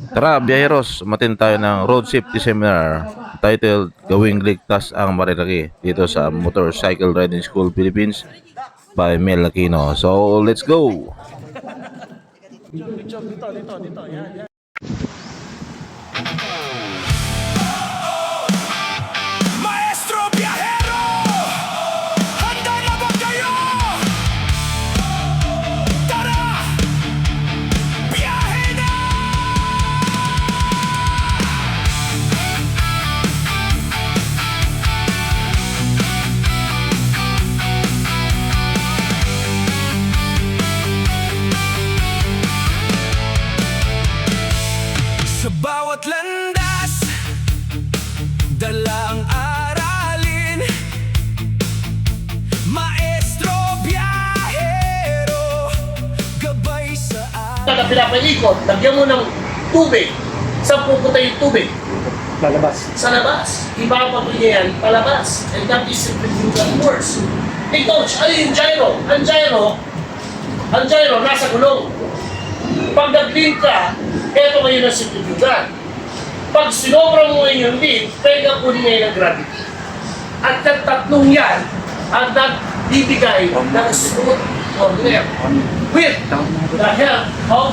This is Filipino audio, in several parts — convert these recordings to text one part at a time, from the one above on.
Tara, biyaheros, umatin tayo ng road safety seminar titled Gawing Ligtas ang Marinaki dito sa Motorcycle Riding School Philippines by Mel Aquino. So, let's go! Maestro Viajero, handa na ba kayo? Tara, biyahe na! Sa bawat landas, dala ang aralin. Maestro Biyahero, gabay sa Kada pinapaikot, lagyan mo ng tubig. Saan pupunta yung tubig? Lalabas. Sa labas. Ipapatuloy niya yan, palabas. And that is centrifugal force. Hey coach, ano yung gyro? Ang gyro, nasa gulong. Pag nag-lean ka, eto ngayon ang centrifugal. Pag sinobra mo ngayon yung lean, pwede kang kunin ngayon ng gravity. At ang tatlong yan, ang nagbibigay ng smooth corner with the help of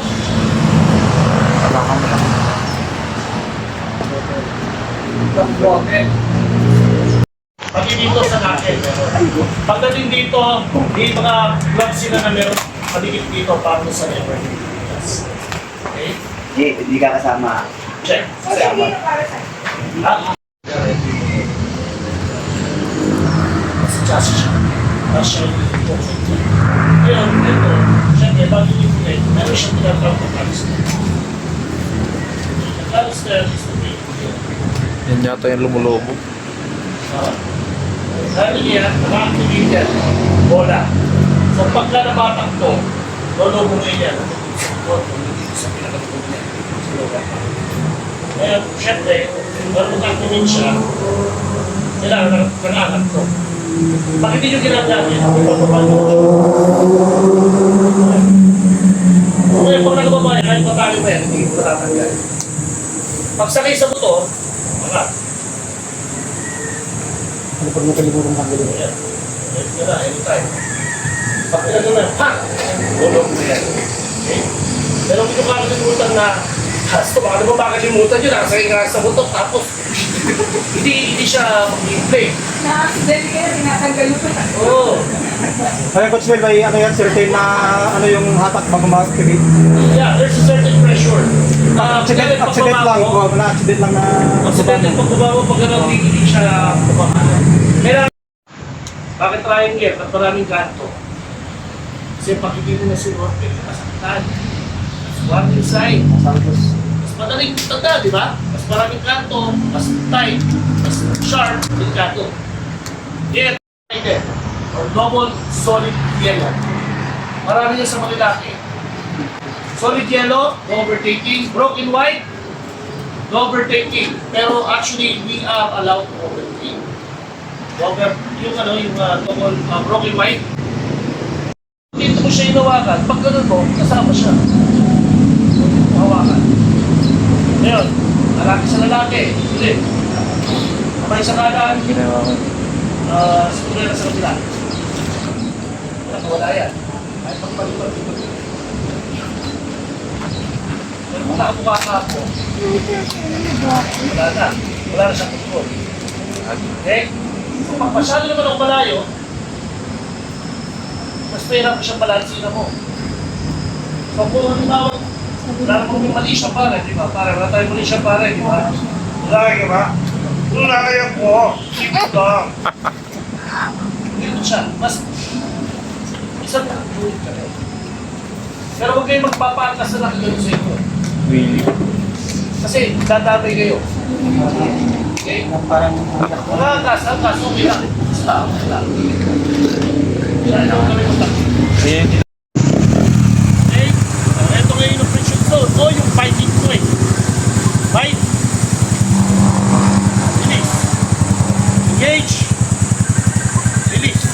the water. Pagdating dito sa natin, pagdating dito, may mga gloves sila na meron paligid dito para sa never. Okay? Hindi ka kasama. Check. Kasama. Sa chassis siya. Tapos siya yung ngayon, ito, siyempre, bago yung ulit, meron siyang tinatawag na canister. The canister is the big deal. Yan yata yung lumulobo. Dahil yan, naka-activate yan, bola. So pagka nabatak to, lolobo mo yan. Sa pinakatulog niya. Sa lugar. Ngayon, siyempre, bago mag-activate siya, kailangan nag-aangat to. Bakit hindi nyo ginagawa yan? Ipapababa nyo. Ngayon, pag nagbaba yan, kahit patali mo yan, hindi ko matatanggal. Pag sakay sa motor, wala. Ano pag nakalimutan kang galing? Ayan. Ayan na, anytime. Pag pinagano na, ha! Tulog mo yan. Okay? Pero hindi ko makakalimutan na, hasto, baka naman makakalimutan yun, nakasakay nga sa motor, tapos, hindi siya mag-play. Na-accident kaya tinatanggal mo pa. Oo. Ayun, Coach Mel, may ano yan, certain na ano yung hatak bago mag-activate. Yeah, there's a certain pressure. Accident lang, na-accident lang na... Accident pagbaba mo, pag gano'n, hindi siya bumaba. Kailangan, bakit triangle at maraming kanto? Kasi pag hindi mo na sinorte, nasaktan. One inside. Santos. Mas madaling tanda, di ba? Mas maraming kanto, mas tight, mas sharp, delikado. Yan, or double solid yellow. Marami yan sa mga lalaki. Solid yellow, no overtaking. Broken white, no overtaking. Pero actually, we are allowed to overtake. Yung double, broken white, dito mo siya hinawakan. Pag ganun mo, kasama siya. Dito mo hawakan. Ngayon, lalaki sa lalaki. Ulit. Kamay sa kanan. Siguro na sa kabila. Wala yan. Ay, pagpalipat. Pero wala ang mukha ka po. Wala na. Wala na siyang control. Okay? Kung masyado naman ako malayo, mas pera mo siyang balansin mo. So kung halimbawa, wala mo may mali siya pare, di ba? Wala tayo mali siya pare, di ba? Wala ka ba? Wala kaya po. Ito. Dito siya. Mas isang tuloy ka rin. Pero huwag kayong magpapaangas na nakagano sa inyo. Really? Kasi dadamay kayo. Okay? Parang... Wala angkas, okay lang. Basta, okay lang. Kailangan naman kami magtakot. Okay? Ito ngayon yung friction zone o yung biting point. Bite. Release. Engage. Release.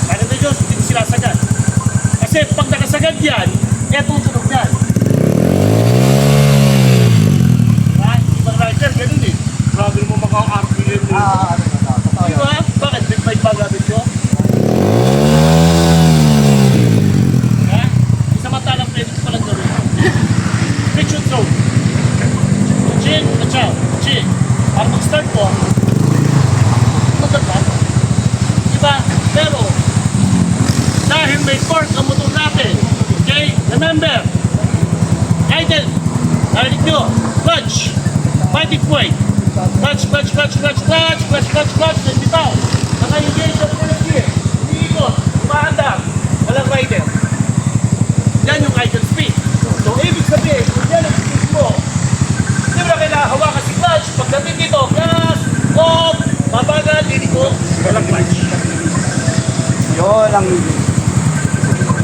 Kaya na Diyos, hindi mo sinasagad. Kasi pag nakasagad yan, eto tunog yan. attitude zone. Chin, achaw, chin. Para mag-start po, maganda. Diba? Pero, dahil may torque ang motor natin, okay? Remember, idle, narinig nyo, clutch, fighting point, clutch, then bitaw. Naka-engage ang first gear, umiikot, umaandar, walang rider. Yan yung idle speed. So, ibig sabihin, kung yan ang speed mo, hindi mo na kailangan hawakan si clutch. Pagdating dito, gas, off, babagal, lilikot, walang clutch. Yun ang...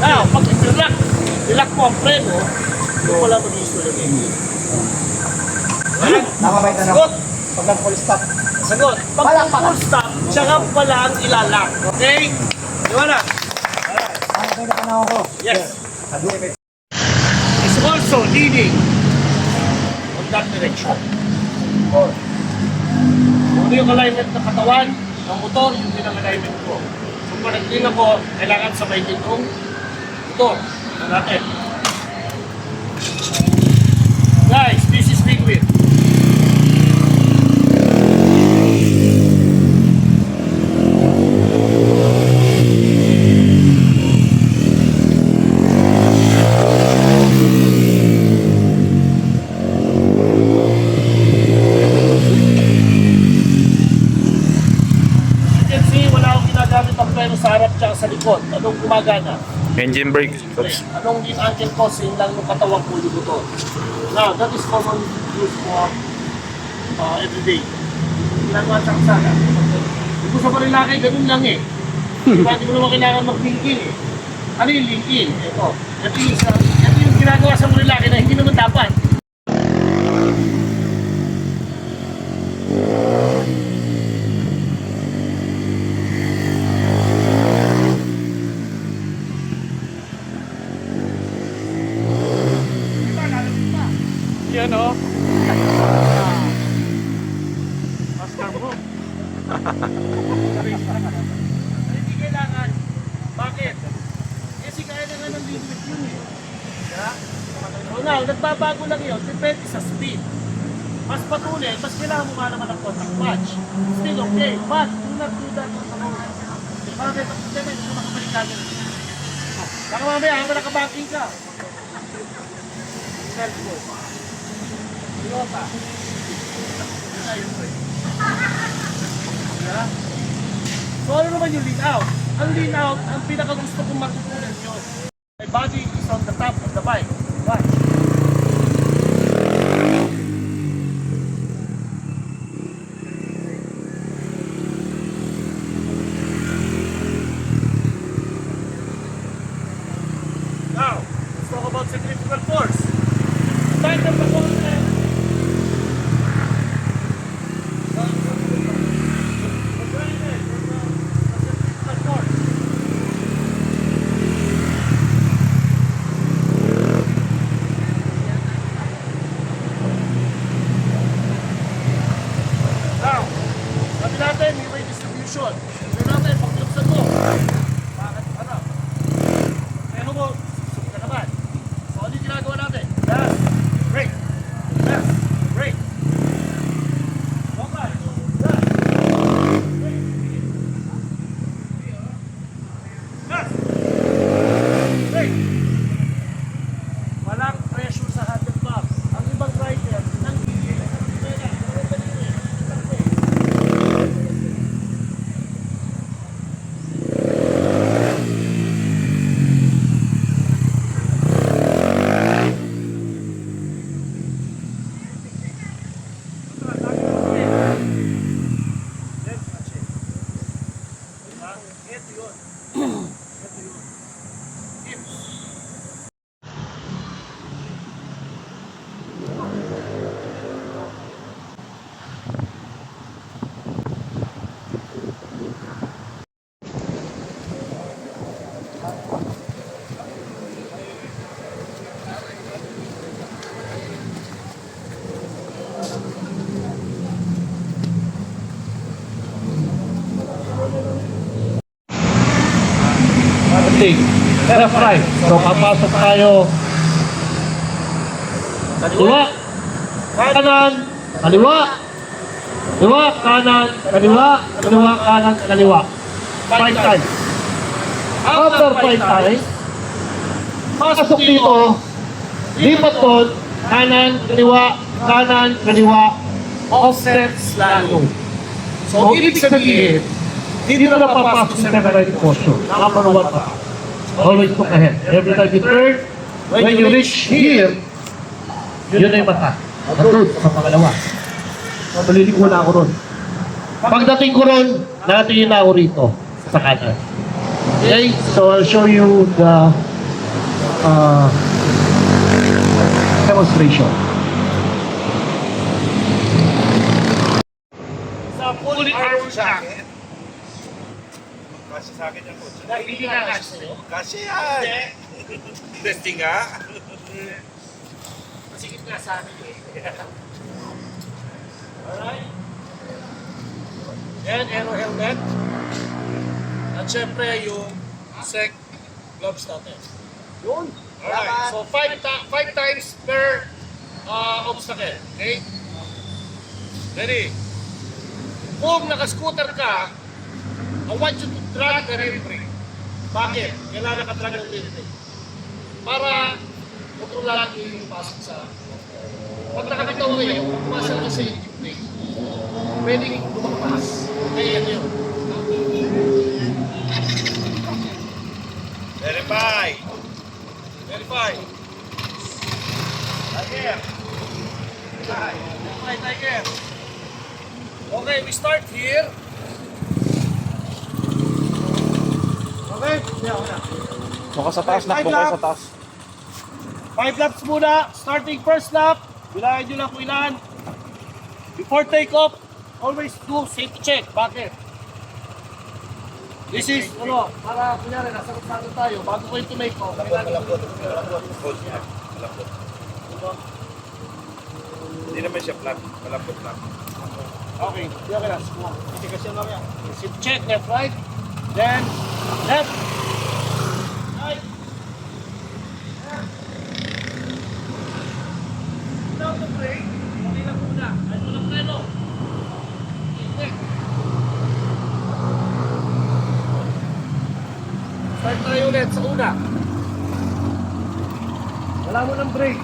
Now, pag i-relax mo ang preno, doon wala mag-issue ng engine. Nakabay na Sagot! Pag nag-full stop. Sagot! Pag full stop, tsaka pala ang ilalak. Okay? Iwala. Nakabay na ka ako. Yes. It's also leading on that direction. Kung ano yung alignment ng katawan, ng motor, yun din ang alignment ko. So, pag nagtingin ako, kailangan sabay din itong motor. Ito natin. Guys, this is big wheel. You can see, wala akong ginagamit ang preno sa harap tsaka sa likod. Anong gumagana? Engine brake. Anong lead angle ko, same lang yung katawang pulo nito. Now, that is common use for everyday. Ginagawa sa kasana. Kung sa parilaki, ganun lang eh. Diba, hindi mo naman kailangan mag-link-in eh. Ano yung link-in? Ito. Ito yung ginagawa sa parilaki na hindi naman dapat. Yan o. Oscar mo. Hindi kailangan. Bakit? Kasi kaya na nga ng limit yun eh. Kaya? So now, nagbabago lang yun. Depende sa speed. Mas patuloy, mas kailangan mo nga naman ng contact patch. Still okay. But, do not do that on the road. Bakit? Hindi mo makabalik natin. Baka mamaya, habang nakabanking ka. Cellphone. Pilota. Yun na yun po eh. Yeah? So ano naman yung lean out? Ang lean out, ang pinakagusto kong matutunan yun. My body is on the top of the bike. Watch. Now, let's talk about centrifugal force. Tighten the content. Now, sabi natin, may way distribution. Sabi natin, pag niluksan mo, bakit ano? Pero mo, susunod ka naman. So, ano yung ginagawa natin? Last, break. Last, break. Okay. Last, break. Last, break. Walang pressure sa handlebar. Ang ibang rider, nanggigil. Kaya, meron ka dito eh. Ito yun. Ito yun. Hips. Left right. So papasok tayo kaliwa, kanan, kaliwa, kaliwa, kanan, kaliwa, kaliwa, kanan, kaliwa. 5 times. After 5 times, pasok dito, lipat doon, kanan, kaliwa, offset slalom. So, ibig sabihin, dito na papasok sa right posture. Number 1 pa. Always look ahead. Every time you turn, when you reach here, yun na yung mata. At doon, sa pangalawa. Malilig ko na ako ron. Pagdating ko ron, natin na ako rito sa kanan. Okay, so I'll show you the demonstration. Sa full arm jacket. Kasi sa akin yung coach. Hindi nga kasi sa'yo. Kasi yan. Testing nga. Masikip nga sa amin eh. Alright. Yan, aero helmet. At syempre yung sec gloves natin. Yun. Alright. So 5 times per obstacle. Okay? Ready? Kung naka-scooter ka, I want you to drag the rear brake. Bakit? Kailangan naka-drag ng rear brake. Para kontrolan yung pasok sa... Pag nakabitaw kayo, pumasok ka sa engine brake. Pwedeng lumagpas. Kaya yan yun. Verify. Verify. Tiger. Verify, Tiger. Okay, we start here. Okay? Baka sa taas na, baka sa taas. 5 laps muna. Starting first lap. Bilayan nyo lang kung ilan. Before take-off, always do safety check. Bakit? This is, para kunyari, nasa kusano tayo, bago ko yung tumake-off. Malambot. Hindi naman siya flat. Malambot lang. Okay, diyan ka na. Kasi kasi lang yan. Safety check, left, right. Then, left. Right. Without the brake, okay lang muna. Ay mo lang preno. Okay. Start tayo ulit sa una. Wala mo ng brake.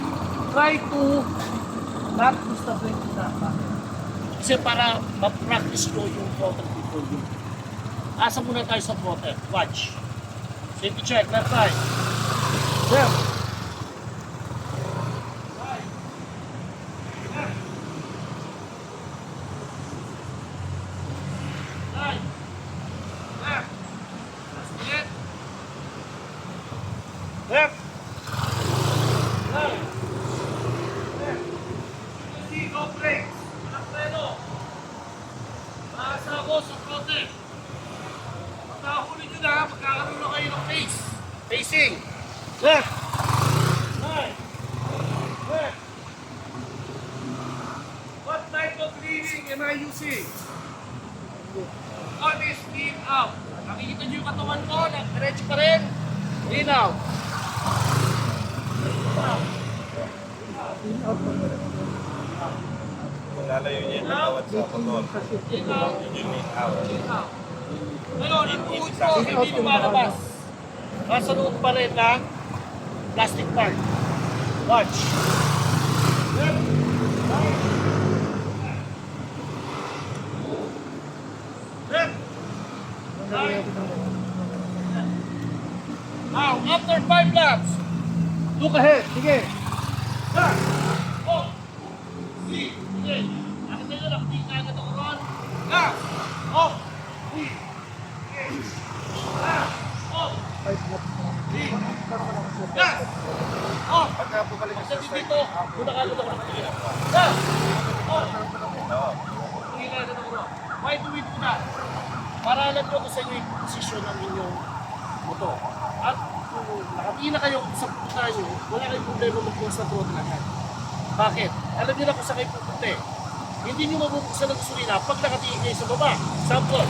Try to not use the brake na. Kasi para ma-practice nyo yung throttle control nyo. Asa muna tayo sa throttle. Watch. Safety check. Left side. Left. Right. Left. Right. Left. Left. Left. Right. Left. See, no brakes. Walang preno. Maasa ako sa throttle. Pag nakahuli nyo na, magkakaroon na kayo ng pace. Pacing. Left. Right. Left. What type of breathing am I using? One is in out. Nakikita nyo yung katawan ko, diretso pa rin. In out. Lalayo niya yung tawad sa motor. In out. Yun yung out. In out. Ngayon, ang tuhod ko, hindi lumalabas. Nasa loob pa rin ng plastic part. Watch. Left. Right. Left. Right. Now, after 5 laps, look ahead. Sige. Back. Oh. See. Sige. Nakita nyo, nakatingin ka agad ako ron. Back. Oh. See. Sige. Back. Oh. See. Back. Oh. Pagka bumalik ka sa Pagdating start, dito, muna ka agad ako nakatingin. Back. Oh. Tingin ka agad ako ron. Why do we do that? Para alam nyo kung sa inyo yung posisyon ng inyong motor. At kung nakatingin na kayo sa pupunta tayo, wala kayong problema magbukas na throttle agad. Bakit? Alam nyo na kung saan kayo pupunta eh. Hindi nyo mabubuksan ng gasolina pag nakatingin kayo sa baba. Sample.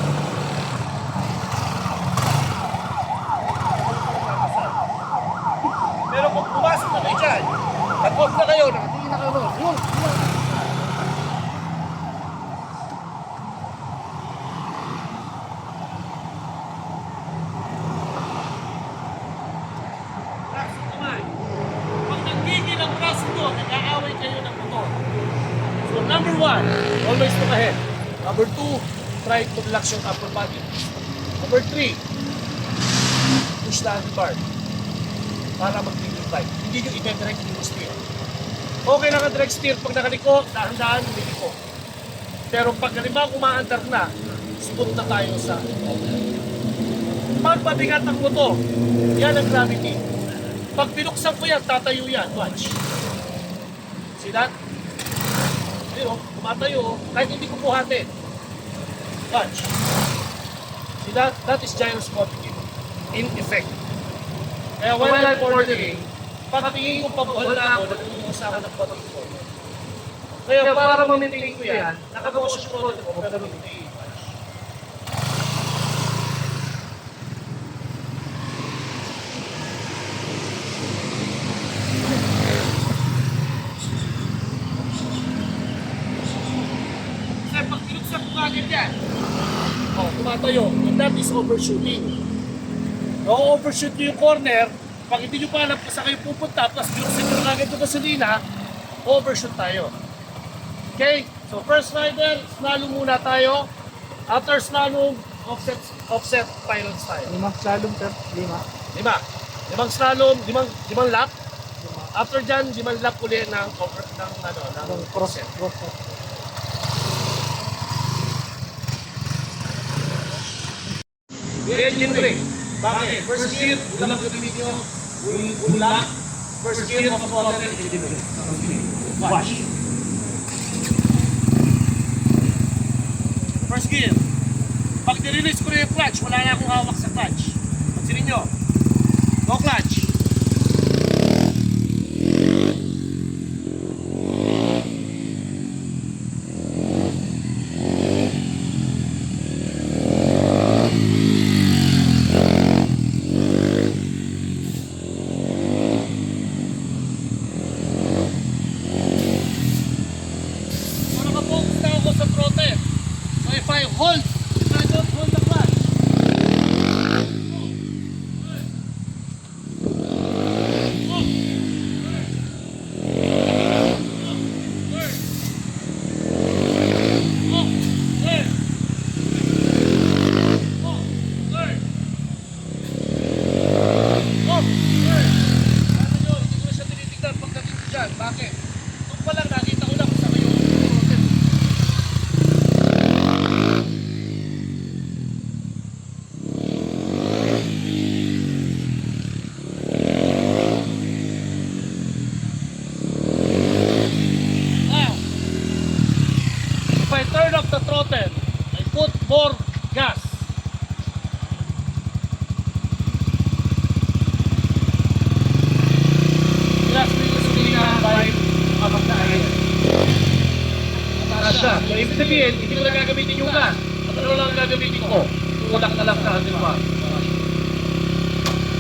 Pero kung pumasok na kayo dyan, nag-off na kayo, nakatingin na Yung. Braso kamay. Pag nagigil ang braso ko, nag-aaway kayo ng motor. So number 1, always look ahead. Number 2, try to relax your upper body. Number 3, push the handlebar para mag-tigil tayo. Hindi nyo i-direct yung steer. Okay na ka-direct steer pag nakaliko, dahan-dahan niliko. Pero pag halimbawa umaandar na, sumunod na tayo sa pag pabigat ang motor, yan ang gravity. Pag binuksan ko yan, tatayo yan. Watch. See that? Ayun, tumatayo, kahit hindi ko buhatin. Watch. See that? That is gyroscopic in effect. Kaya while I'm ordering, pagtingin ko pabuhal na ako, nagtutungo sa akin ng bottom ko. Kaya para ma-maintain ko yan, nakagawa siya ko rin ako, pero maintain. Kasi pag tinuksan ko agad yan, tumatayo, and that is overshooting. O-overshoot nyo yung corner, pag hindi nyo pa alam kung saan kayo pupunta, plus binuksan nyo agad yung gasolina, overshoot tayo. Okay? So first rider, slalom muna tayo. After slalom, offset pilots tayo. 5 slalom, sir. 5. 5 slalom, 5 lap. After dyan, 5 lap uli ng over ng Cross. engine brake. Bakit? First gear, ulang gamitin nyo, ulak. First gear of throttle, engine brake. Watch. First gear. Pag nirelease ko na yung clutch, wala na akong hawak sa clutch. Pansinin nyo. No clutch. So nakapokus na ako sa throttle. So if I hold, I don't hold the clutch. Bakit? Doon pa lang nakita ko lang kung saan kayo throttle. Now, if I turn off the throttle, I put more gas. Gas may gasolina by abang na air. Mataas siya. So, ibig sabihin, hindi ko na gagamitin yung gas. At ano lang gagamitin ko? Tulak na lang sa handlebar.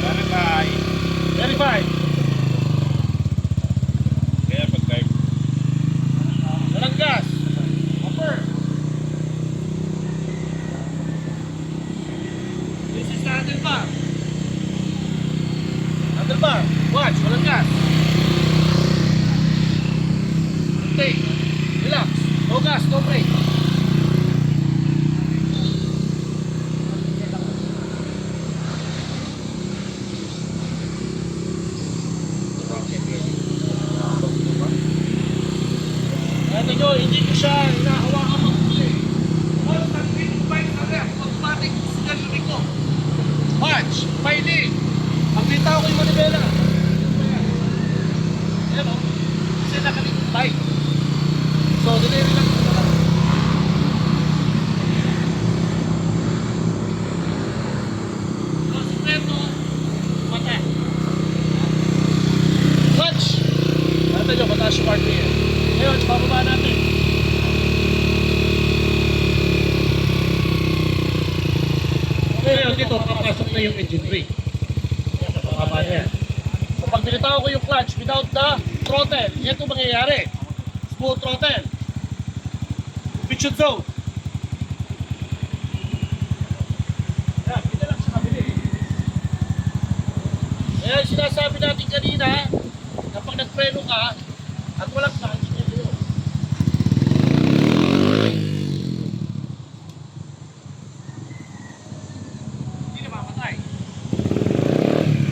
Verify. Verify. Kaya pag-drive. Walang gas. Upper. This is the handlebar. Handlebar. Watch. Walang gas. Okay. Relax. No gas. No brake. Ito nyo, hindi ko siya hinahawakan mag-huli. Once nag-pin bike na left, automatic signal lumik ko. Watch, pwede. Ang bitaw ko yung manibela. Ayan o, kasi nakalikot bike. So, diniri lang ko na lang. So, sikreto, mata. Watch. Ito nyo, mataas yung RPM. Ngayon, bababa natin. Ngayon, dito, papasok na yung engine brake. Yan, bababa na yan. So, pag binitaw ko yung clutch without the throttle. Ito mangyayari. Smooth throttle. Pitch and zone. Yan, hindi lang siya kabili. Kaya sinasabi natin kanina, na pag nagpreno ka, at walang touch, ito yun. Hindi na mamatay.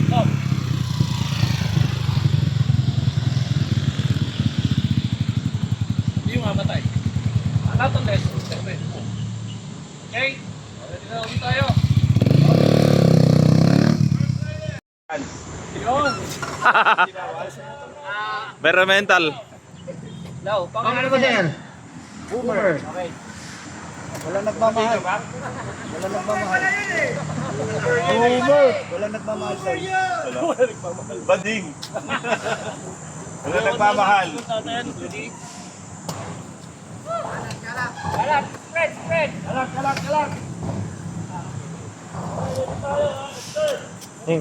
Stop. Hindi mamatay. Lahat ng lessons, preno mo. Okay? Ready na ulit tayo. Yun. Environmental. Ano ba, sir? Boomer. Okay. Wala nagmamahal. Wala nagmamahal. Boomer. Wala nagmamahal, sir. Bading. Wala nagmamahal.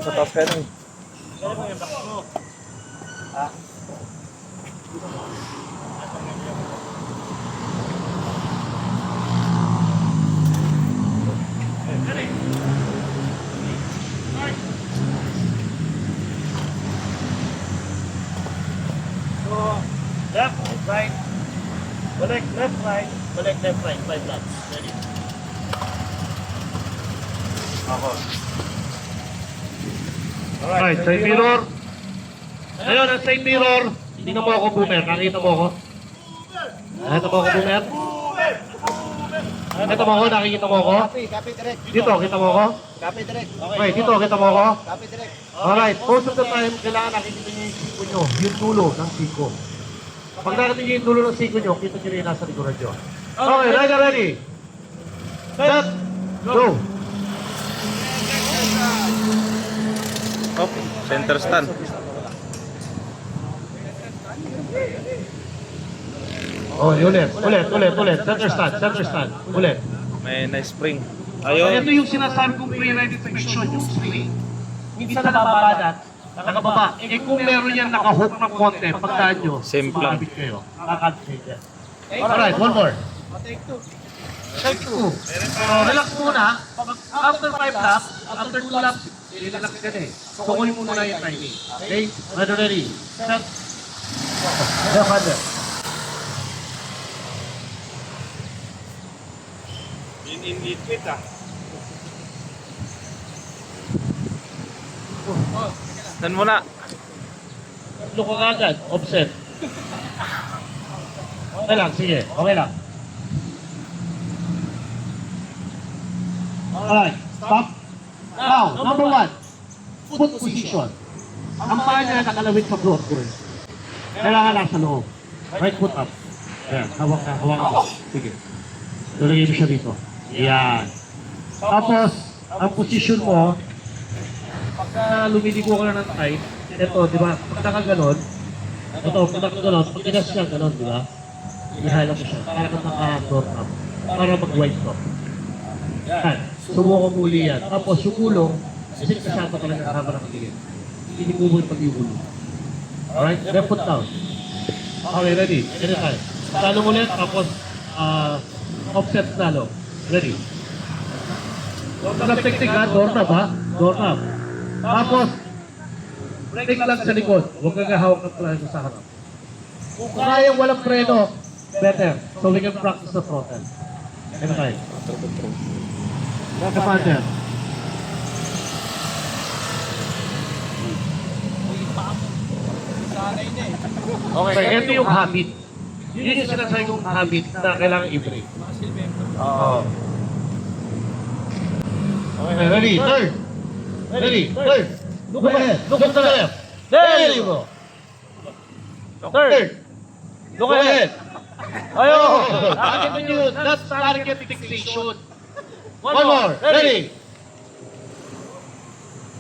Sa top 10. Left, right. Balik, left, right. Balik, left, right. 5 laps. Ready? Alright, side mirror. Ngayon, ang side mirror. Tingnan mo ako, Boomer. Nakita mo ako? Nakita mo ako, Boomer? Nakita mo ako? Nakikita mo ako? Copy direct. Dito, kita mo ako? Copy direct. Okay, dito, kita mo ako? Copy direct. Alright, most of the time, kailangan nakikita niyo yung siko nyo, yung dulo ng siko. Pag nakikita niyo yung dulo ng siko nyo, kita niyo rin nasa likuran nyo. Okay, ready? Set, go! Oh, center stand. Oh, ulit. Center stand. Ulit. May nice spring. Ito Ayun. yung sinasabi kong pre-ready section, yung spring. Minsan nababadat, nakababa. Eh kung meron yan nakahook ng konti, pagdaan nyo, Simple lang. sumabit kayo. Nakakabit yan. Alright, one more. Take two. Relax muna. After 5 laps, after 2 laps, relax ka na eh. Tukunin mo muna yung timing. Okay? Ready? Set. Left hander. In liquid ah. Saan mo na? Look ka agad. Offset. Okay lang, sige. Okay lang. Alright, stop. Now, number 1. Foot position. Ang paa niya nakalawit sa floor. Kailangan nasa loob. Right foot up. Ayan, hawak ka. Sige. Tulagay mo siya dito. Yan. Tapos, ang position mo, pagka lumiligo ka na ng tight, ito, di ba? Pag nakaganon, pag tinas siya ganon, di ba? Ihala mo siya. Para kang naka-floor up. Para mag-wide stop. Yan. Sumuko muli yan. Tapos yung ulong, kasi kasama talaga kasama ng kiligin. Hindi mo mo yung pag-iulo. Alright? Left foot down. Okay, ready? Anytime. Talo ulit, tapos offset talo. Ready? Walang technique ha, doorknob ha? Doorknob. Tapos, brake lang sa likod. Huwag kang hawak ng preno sa harap. Kung kaya walang preno, better. So we can practice the throttle. Anytime. Kapander. Okay, ito yung habit. Yun yung sinasabi kong habit na kailangan i-break. Oo. Okay, ready, turn. Look ahead. Look to the left. There you go. Turn. Look ahead. Ayun. Target nyo. That's target fixation. One more. Ready.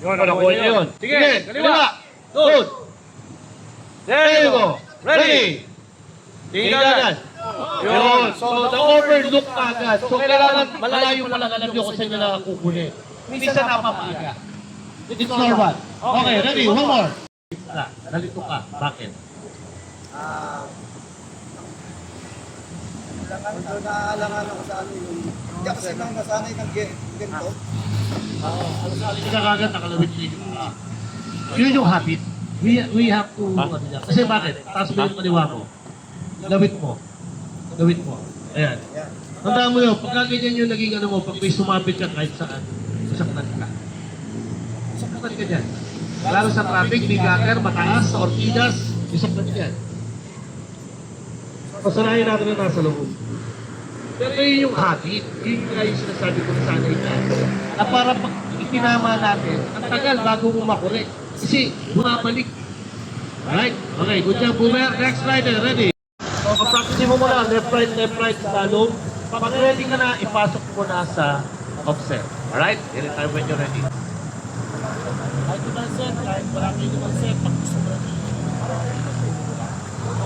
Yun, nakuha nyo yun. Sige, kaliwa. Good. There you go. Ready. Tingnan. Yun. So, na-overlook ka agad. So, kailangan malayo pa lang alam nyo kung saan nyo nakakukunin. Minsan napapaaga. It's normal. Okay, ready. One more. Nalito ka. Bakit? Naalangan ako sa ano yung... Hindi kasi nang nasanay ng ganito. Hindi ka kagad nakalawit siya. Yun yung habit. We have to... Kasi bakit? Taas mo yung kaliwa mo. Lawit mo. Lawit mo. Ayan. Tandaan mo yun, pagka ganyan yung naging ano mo, pag may sumabit ka kahit saan, masaktan ka. Masaktan ka dyan. Lalo sa traffic, may gacker, mataas, sa ortigas, masaktan ka dyan. Pasanayin natin na nasa loob. Pero yun yung habit. Yun yung sinasabi ko na sanay ka. Na para pag itinama natin, ang tagal bago mo makorek. Kasi bumabalik. Alright? Okay, good job, Boomer. Next rider, ready? So, practice mo muna, left, right, sa loob. Pag ready ka na, ipasok mo na sa offset. Alright? Anytime when you're ready. Kahit ibang set, kahit wala kayo ibang set, pag gusto mo na.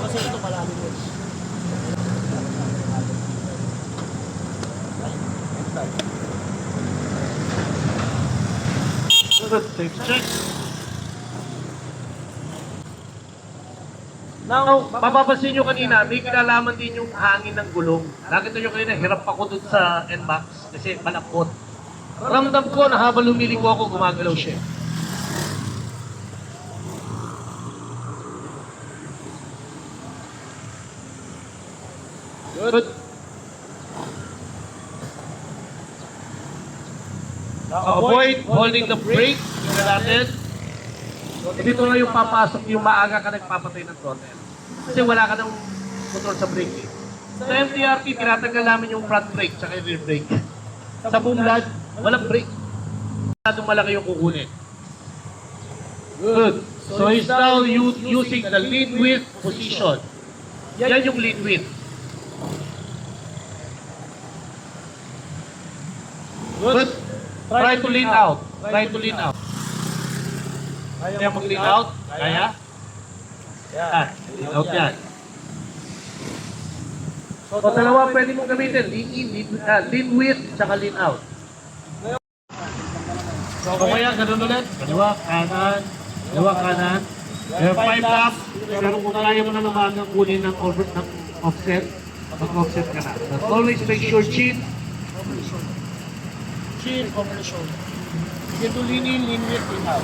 Kasi ito malalim yun. Good, safe check. Now, mapapansin nyo kanina, may kinalaman din yung hangin ng gulong. Nakita nyo kanina, hirap ako dun sa NMAX kasi malapot. Ramdam ko na habang lumiliko ako, gumagalaw siya. Good. Avoid holding the brake. Tingnan natin. Dito na yung papasok yung maaga ka nagpapatay ng throttle. Kasi wala ka ng motor sa brake. Sa MTRT, tinatanggal namin yung front brake tsaka yung rear brake. Sa Boomlad, walang brake. Masyadong malaki yung kukunin. Good. So he's now using the lead width position. Yan yung lead width. Good. Try to lean out. Try to lean out. Kaya mag-lean out? Kaya? Yan. Lean out yan. So, dalawa pwede mong gamitin. Lean in, lean with, tsaka lean out. So, kaya ganun ulit. Kaliwa, kanan. Kaliwa, kanan. There are 5 laps. Pero kung kaya mo na naman ang kunin ng offset, mag-offset ka na. But always make sure chin. Chin over the shoulder. You can do lean in, lean with, lean out.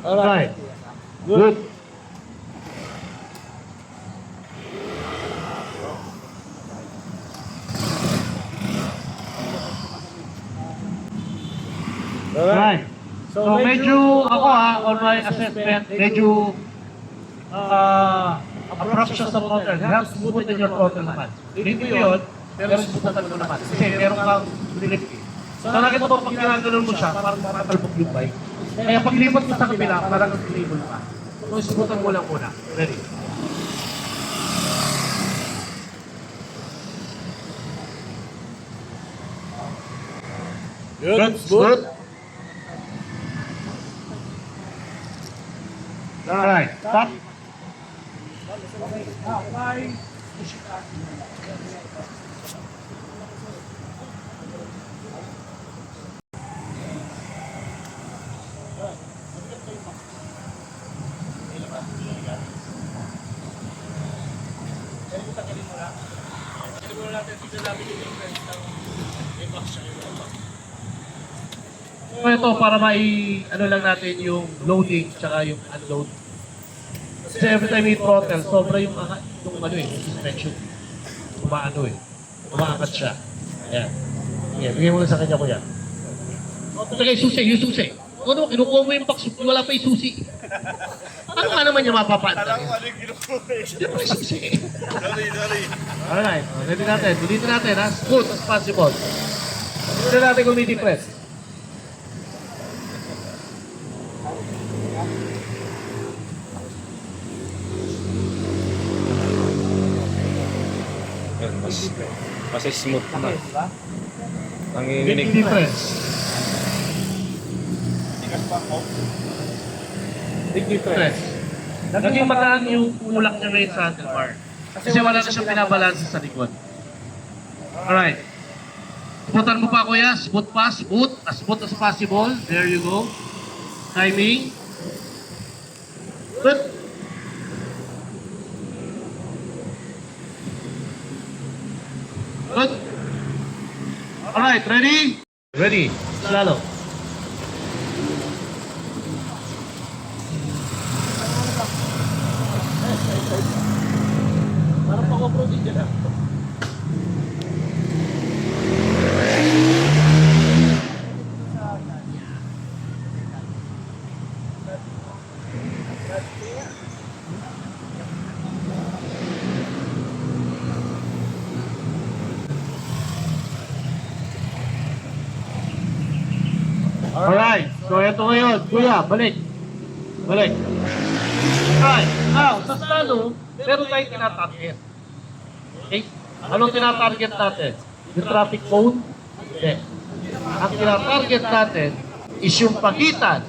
Alright. Good. Alright. So medyo ako on my assessment, medyo abrupt siya sa throttle. You have to smoothen your throttle naman. Hindi ko yun, pero smoothen mo naman. Kasi meron kang lift. So nakita mo pag ginaganon mo siya, parang matatalbog yung bike. Kaya pag lipat mo sa kabila, parang stable ka. So smoothen mo lang muna. Ready? Good. Good. Alright, stop. So ito para ano lang natin yung loading tsaka yung unload. Kasi every time you throttle, sobra yung suspension. Umaangat siya. Ayan. Sige, bigay mo na sa kanya ko yan. Ito kay susi, yung susi. Ano, kinukuha mo yung box, wala pa yung susi. Ano nga naman yung mapapaan? Alam ko ano yung kinukuha eh. Hindi pa yung susi. Sorry. Alright, ready natin. Dilitin natin, as smooth as possible. Dilitin natin kung may depress. Mas smooth na. Nanginginig. Difference. Big difference. Naging magaan yung ulak niya ngayon sa handlebar. Kasi wala na siyang binabalansa sa likod. Alright. Smoothan mo pa kuya, smooth pa, smooth. As smooth as possible. There you go. Timing. Good. Good. Alright, ready? Ready. Lalo. Parang pang-off-road din dyan. Alright, so ito ngayon. Kuya, balik. Balik. Alright, now, sa stalo, meron tayong tinatarget. Okay? Anong tinatarget natin? Yung traffic cone? Hindi. Ang tinatarget natin is yung pagitan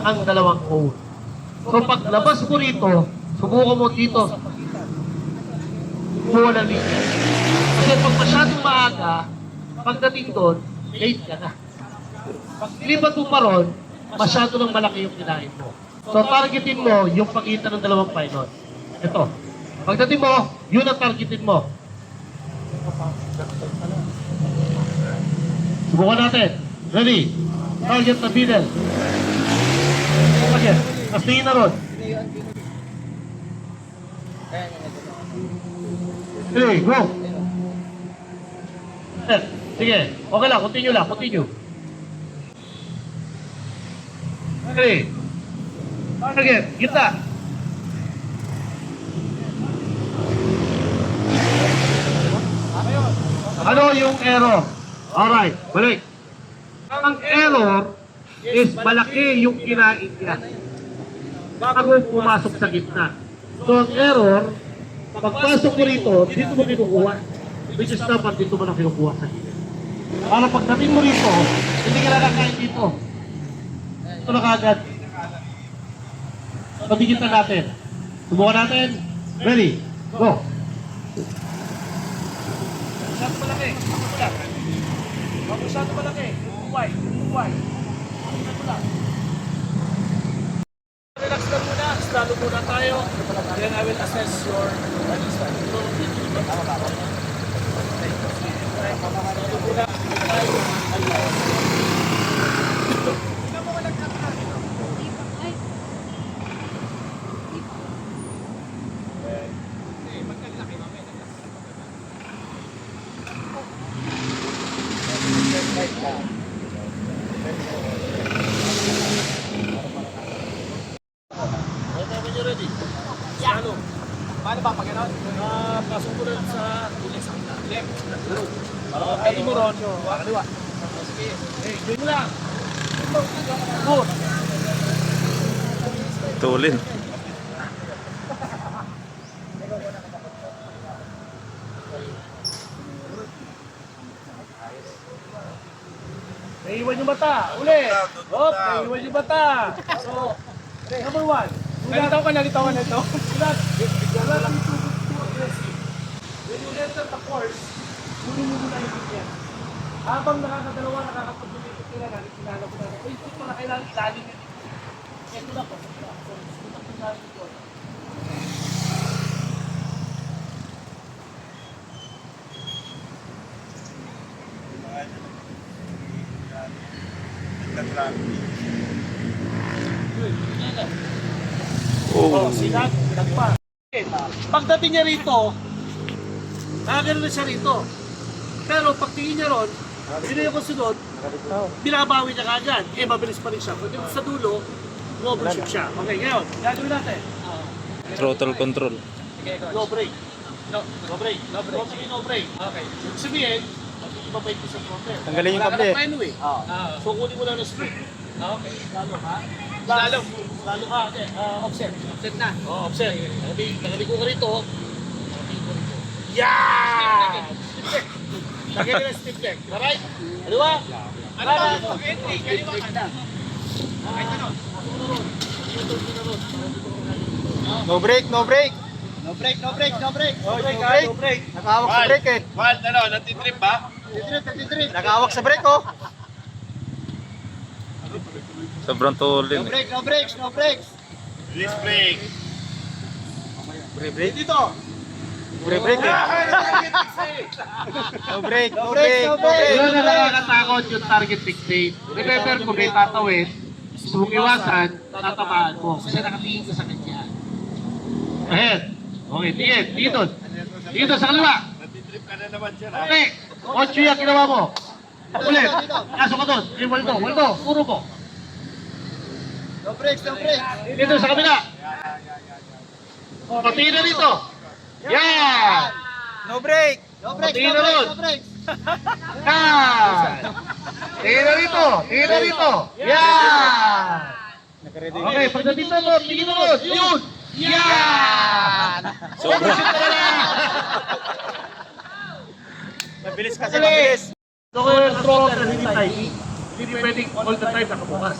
ang dalawang cone. So paglabas mo rito, subukan mo dito. Buwa ng linya. Kasi pag masyadong maaga, pagdating doon, late ka na. Pag lipat mo pa ron, masyado nang malaki yung kinain mo. So targetin mo yung pagitan ng dalawang pylon. Ito. Pagdating mo, yun ang targetin mo. Subukan natin. Ready? Target na middle. Target. Mas tingin na ron. Okay, go. Sige. Okay lang. Continue lang. Continue. Okay. Target. Gitna. Ano yung error? Alright, balik. Ang error is malaki yung kinain niya bago pumasok sa gitna. So ang error, pagpasok mo rito, dito mo kinukuha. Which is dapat dito mo na kinukuha sa gitna. Para pagdating mo rito, hindi ka nakakain dito. Ito na kagad. Pabigitan natin. Subukan natin. Ready? Go! Masyado malaki. Masyado malaki. Uway. Relax lang muna. Stalo muna tayo. Then I will assess your running style. Ready? Stalo. Paano ba pag gano'n? Pasok mo rin sa tulis. Left. Pwede mo ron. Kaliwa. Sige. Hey, join mo lang. Good. Tulin. Naiiwan yung bata. Uli. Hop, naiiwan yung bata. So, number 1. Nalitaw ka nito. When you enter the course, kunin mo muna yung bigyan. Habang nakakadalawa, nakakapag-ulitin ka na, kilala ko na. Uy, ito na kailangan ilalim yun. Ito na po. Oh, sinag, nagpa. Pagdating niya rito, nakagano na siya rito. Pero pagtingin niya ron, binigyan ko sunod, binabawi niya kagad. Mabilis pa rin siya. Pag sa dulo, overshoot siya. Okay, ngayon, gagawin natin. Throttle control. No break. No break. No break. Okay. Sabihin, ibabait ko sa throttle. Tanggalin yung kable. Wala ka na anyway. So, kunin mo lang ng spring. Okay. Lalo ka. Lalo ka. Okay. Offset. Offset na. Offset. Nakaliko ka rito. Yeah! Lagyan nila stiff leg. Alright? Kaliwa? Ano ba? Entry. Kaliwa ka na. Okay, tanong. No break, no break. No break. No break. Nakahawak sa break eh. What, ano, natitrip ba? Nakahawak sa break oh. Sobrang tulin. No breaks. Release brake. Break dito. Break eh. No break. Yun na nakakatakot yung target fixate. Remember, kung may tatawid, gusto mong iwasan, tatamaan mo. Kasi nakatingin ka sa kanya. Ahead. Okay, tingin. Dito sa kaliwa. Natitrip ka na naman siya. Okay. 8 yung ginawa mo. Ulit. Kaso ka doon. Waldo. Puro mo. No breaks. Dito sa kabila. Patingin na dito. Yan! No break. Patingin na doon. Yan! Tingin na dito. Yan! Okay, pagdating na doon, tingin na doon. Yun! Yan! Sobrang. Mabilis kasi mabilis. So kung yung stroker, hindi timing. Hindi pwedeng all the time nakabukas.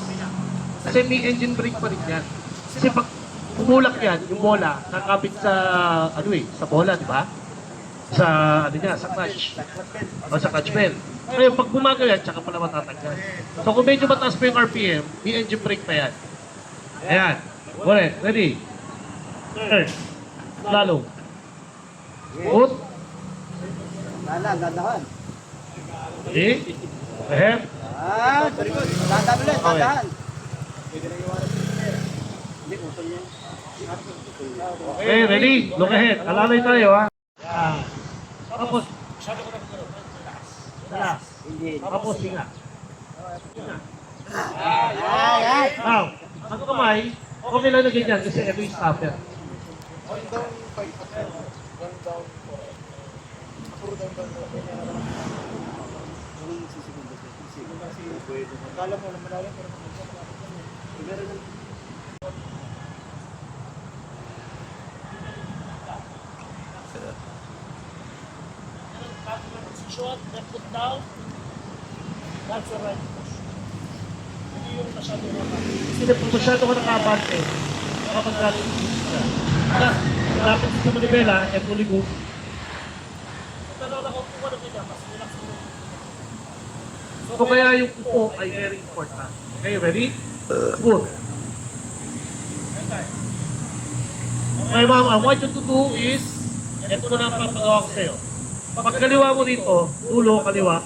Kasi may engine brake pa rin yan. Kasi pag umulak yan, yung bola, nakakapit sa, sa bola, di ba? Sa, sa clutch. O sa clutch bell. Ngayon, pag bumagal yan, tsaka pala matatagyan. So kung medyo mataas pa yung RPM, may engine brake pa yan. Ayan. Alright, ready? Turn. Lalo. Put. Dadahan. Okay. Ahead. Very good. Dadahan. Okay, ready? Look ahead. Alalay tayo, ha? Tapos. Tapos, hinga. Now, ang kamay, okay lang na ganyan kasi ito yung stopper. Shot, left foot down. That's the right push. Hindi yung masyado naman. Kasi kung masyado ko nakabante, kapag galing ka. Dapat sa manibela, and fully go. Pero nakukuha na ganyan, mas relax mo. So kaya yung upo ay very important. Okay, ready? Good. Okay, ma'am, what you to do is, ito na ang papagawa ko sa'yo. Pag kaliwa mo dito, dulo, kaliwa.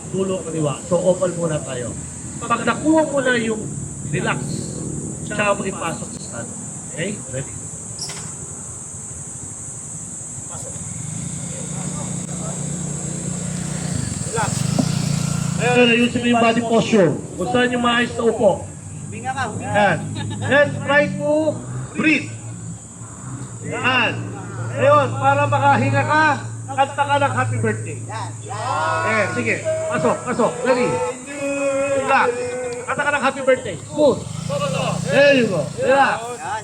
So, oval muna tayo. Pag nakuha mo na yung relax, tsaka mo ipasok sa stand. Okay? Ready? Pasok. Relax. Ngayon, ayusin mo yung body posture. Kung saan yung maayos na upo. Binga ka. Yan. Then, try to breathe. Yan. Ngayon, para makahinga ka, kanta ka ng happy birthday. Sige. Pasok. Ready? Relax. Kanta ka ng happy birthday. Smooth. There you go. Relax.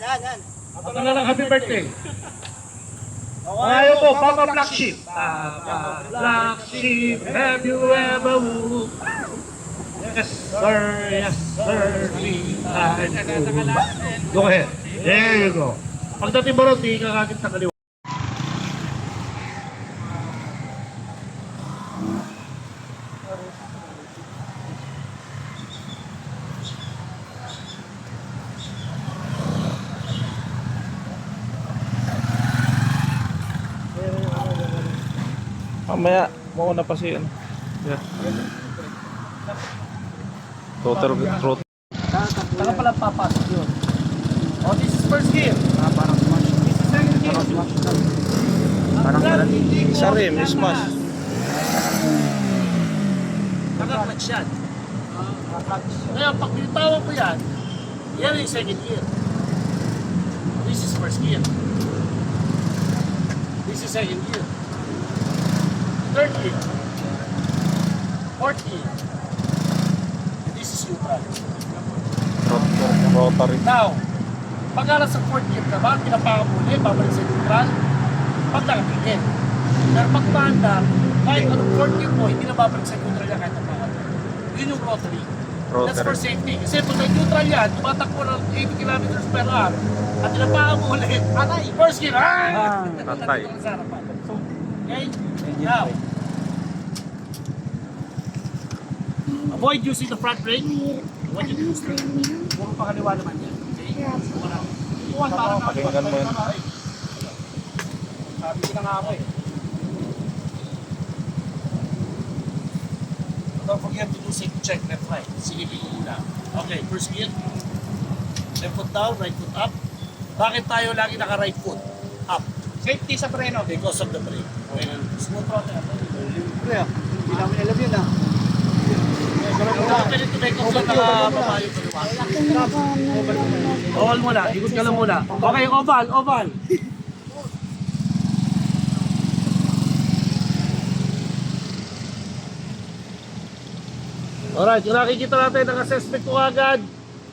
Yan. Kanta ka ng happy birthday. Ayaw mo, Papa Black Sheep. Papa Black Sheep, have you ever moved? Yes, sir, we like to. Go ahead. There you go. Pagdating mo ron, di ka kagit sa kaliwa. Mamaya, mauna pa si ano. Yeah. Total. Saka pala papasok yun. Oh, this is first gear. Parang smash. This is second gear. Parang Sa rim, smash. Nakaklatch yan. Kaya pag binitawan ko yan, yan yung second gear. This is first gear. This is second gear. Third gear. Fourth gear. And this is neutral. Rotary. Now, pag alas sa fourth gear ka ba, pinapaka mo ulit, babalik sa neutral, pag nakatingin. Pero pag banda, kahit anong fourth gear mo, hindi na babalik sa neutral yan kahit napaka. Yun yung rotary. That's for safety. Kasi pag neutral yan, tumatakbo ng 80 kilometers per hour at tinapaan mo ulit, atay, first gear, Atay. Okay? Now, avoid using the front brake. Avoid using the straight. Huwag mo pakaliwa naman yan. Okay? Huwag para Pakinggan mo yun. Sabi ko na nga ako eh. Don't forget to do safety check left right. Silipin mo muna. Okay, first gear. Left foot down, right foot up. Bakit tayo lagi naka right foot? Up. Safety sa preno. Because of the brake. Okay, smooth throttle. Pre, hindi namin alam yun ah. Pwede to make off lang nakababayo sa luwa. Oval muna, ikot ka lang muna. Okay, oval, oval. Alright, yung nakikita natin ang assessment ko agad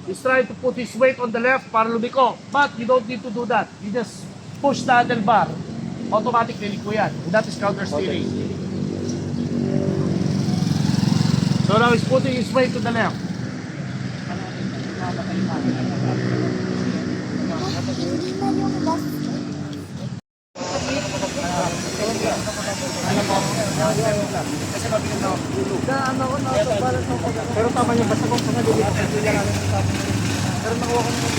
is trying to put his weight on the left para lumiko. But you don't need to do that. You just push the handlebar. Automatic liliko yan. And that is counter steering. So now he's putting his weight to the left. Pero tama yung basta kung saan dito. Pero nakuha ko naman.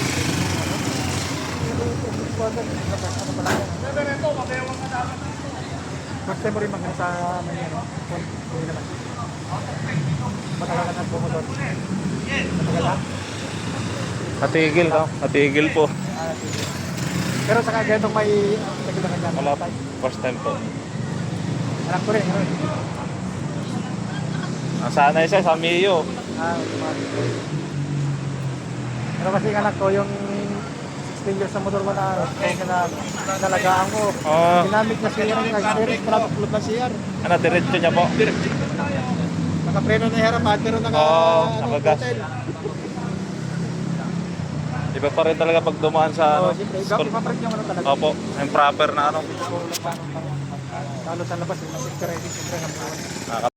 First time mo rin mag-ano sa Manila. Hindi naman. Matagal ka na bumulot. Matagal na? Natigil ka. Natigil po. Pero sa kagayatong may tagal na kanya. Wala pa. First time po. Anak ko rin. Nasanay siya sa Mio. Automatic. Pero kasi yung anak ko, yung 16 years sa motor mo na nalagaan ko. Oo. Ginamit niya siya yung nag-steering, pulot na siya. Ano, diretso niya po. Nakapreno na yung harapan, pero Oo, nakagas. Iba pa rin talaga pag dumaan sa ano. Siyempre, school. ipaprint yung ano talaga. Opo, yung proper na ano. Lalo sa labas, yung safety riding, siyempre, number one.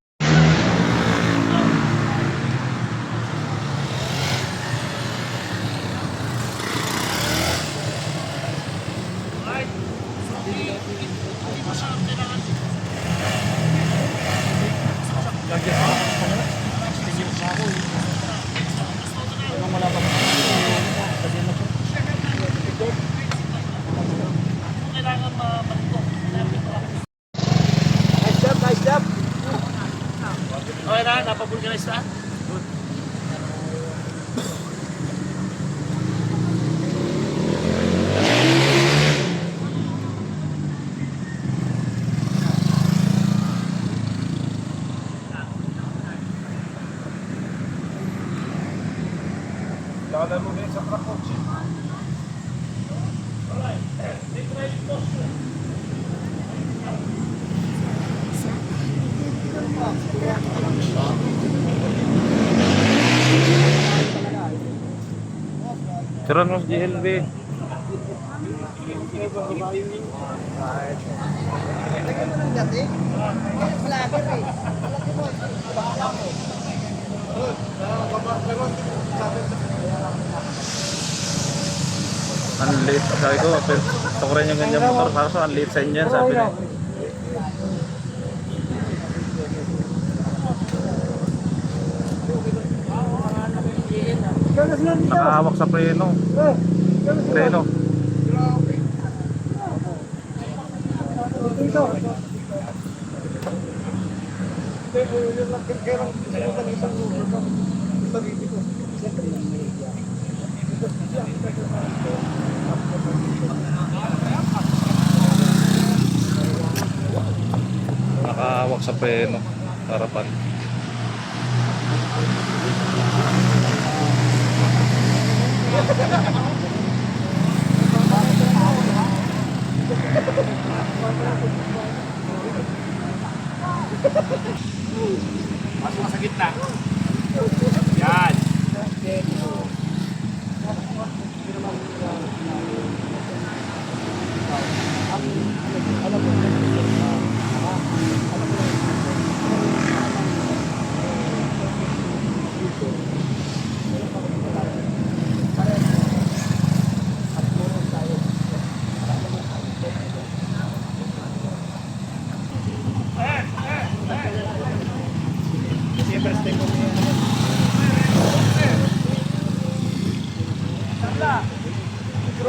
Nice job! Okay na, napabulganize na? Turan mo sa GLB. Ang late. Sabi ko, gusto ko rin yung ganyan motor. Kaso ang late sa inyo, sabi niya. Nakahawak sa preno. Preno. Nakahawak sa preno. Harapan. Pasok ka sa gitna. Yan.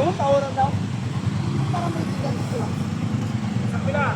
Oo, tawaran daw. Sa kabila.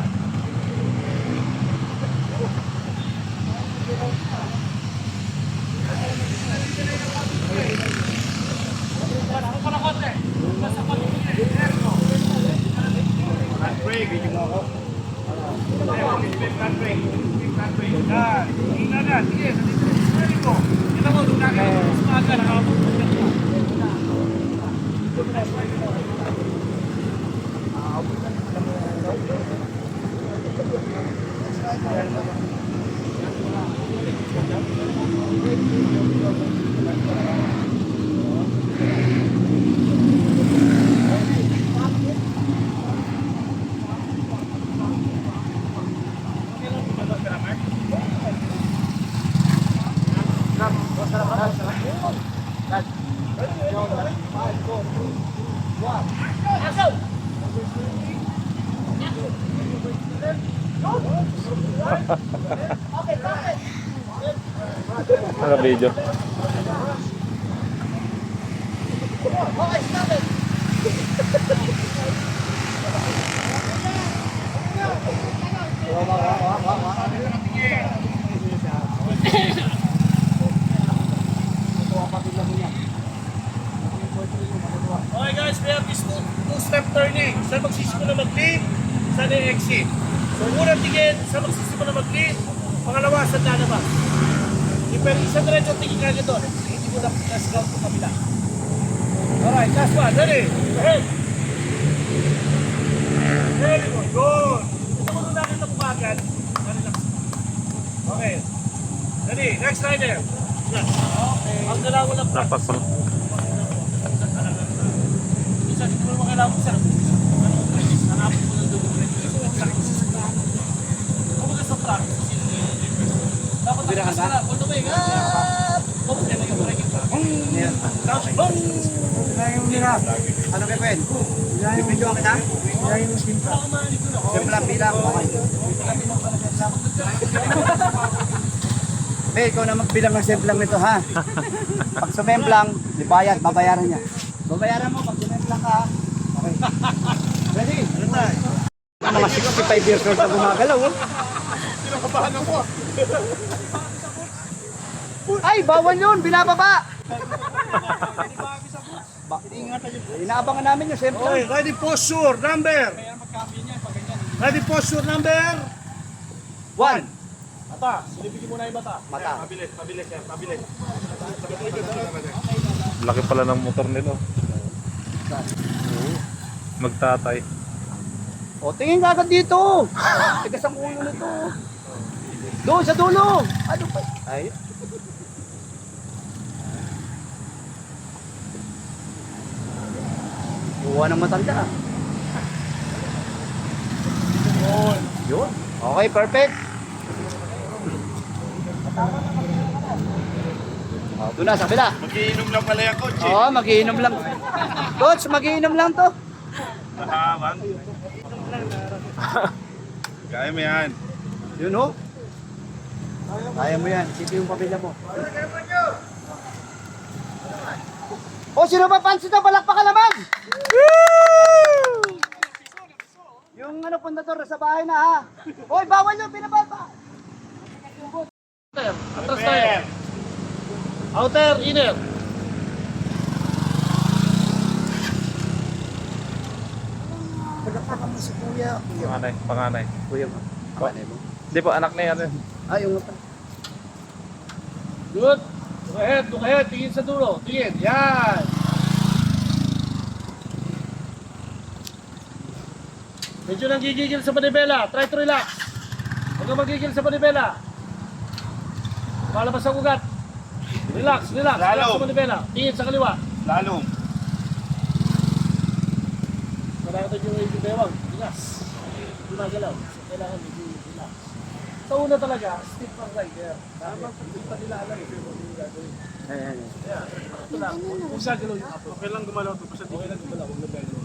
Naka-video. Okay guys, we have this two-step turning. Saan magsisimula mag-lead, saan yung exit. So unang tingin, saan magsisimula mag-lead, pangalawa, saan lalabas. Pero isang diretso tingin ka doon. Hindi mo na scout sa kabila. Alright, last one. Ready? Go ahead. Very good. Good. Ito mo nung nakita mo agad. Relax. Okay. Ready? Next rider. Yan. Okay. Ang galaw mo lang. Dapat pala. Isa, hindi mo naman kailangan mo sa hanapin mo ng dugo. Kumbaga sa truck. Dapat nakakas ka lang. Kung tumay ka. Okay na yung braking pa. Tapos, boom! Ano kay Gwen? Bibidyo kita? Semplang bilang. Be, ikaw na magbilang ng semplang nito ha. Pag sumemplang, libayad, babayaran niya. Babayaran mo pag sumemplang ka. Okay. Ready? Ano tayo? Mga 65 years old na gumagalaw. Kinakabahan ako. Ay, bawal yun! Binababa! Inaabangan namin yung semplang. Okay, ready posture number. Ready posture number. 1. Mata, silipigin mo na yung mata. Mata. Mabilis, mabilis yan, mabilis. Laki pala ng motor nito. Magtatay. O, tingin ka agad dito. Tigas ang ulo nito. Doon, sa dulo. Ano pa? Ay. Buwa ng matanda. Yun. Okay, perfect. O, doon na, sa kabila. Magiinom lang pala yung coach. Oo, magiinom lang. Coach, magiinom lang to. Kaya mo yan. Yun ho. Kaya mo yan. Sige yung pamilya mo. O, sino ba pansin na? Palakpakan naman! Yung ano, pundador sa bahay na ha. Hoy, bawal yun, pinababa. Atras tayo. Outer, inner. Palakpakan mo si kuya. Panganay, panganay. Kuya mo. Panganay mo. Hindi po, anak na yan. Ay, yung nga. Good. Look ahead. Tingin sa dulo. Tingin. Yan. Medyo nang gigigil sa manibela. Try to relax. Huwag kang magigil sa manibela. Malabas ang ugat. Relax, relax. Relax sa manibela. Tingin sa kaliwa. Lalong. Malakad yung yung bewang. Relax. Gumagalaw. So, kailangan medyo relax. Sa una talaga, stiff ang rider. Dapat hindi pa nila alam kung ano yung gagawin. Ayan. Ito lang. Kung siya galaw yung apo. Okay lang gumalaw ito. Basta okay lang gumalaw. Huwag na galaw.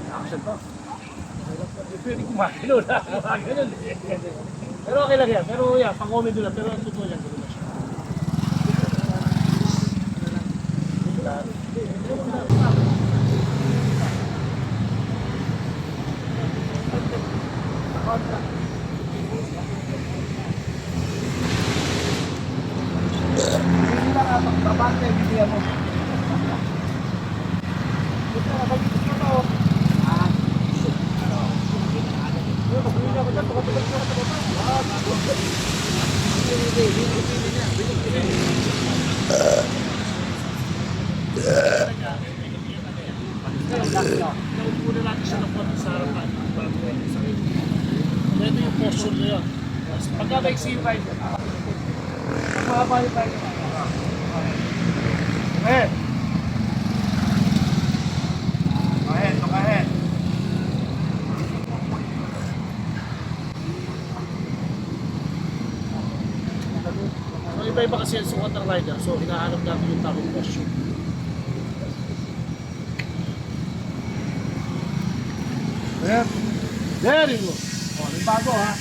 Action pa. Pwede kumakain na. Ganun. Pero okay lang yan. Pero yan, pang-comedy lang. Pero ang totoo yan, ganun na siya. Hindi lang nga pagtrabante, bibigyan mo. Muna natin siya ng konti sa harapan. Ito yung posture na yun. Pagka maiksi yung rider, magmahaba yung rider. Ahead. Ahead, look ahead. So iba-iba kasi ang sukat ng rider. So hinahanap natin yung tamang posture. There you go. Oh, may bago ha.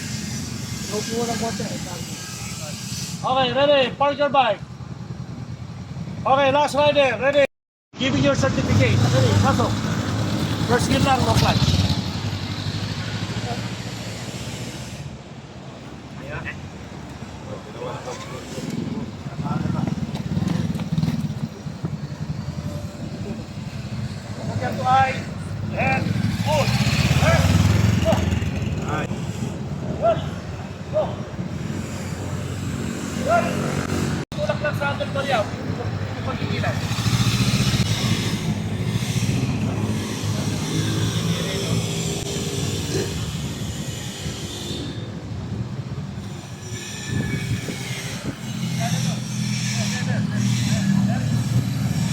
Load mo ng konti. Okay, ready. Park your bike. Okay, last rider. Ready. Giving your certificate. Ready, pasok. First gear lang, no clutch. Get to eye. And hold. Tulak lang sa handle ko niya. Yung pagkikilan.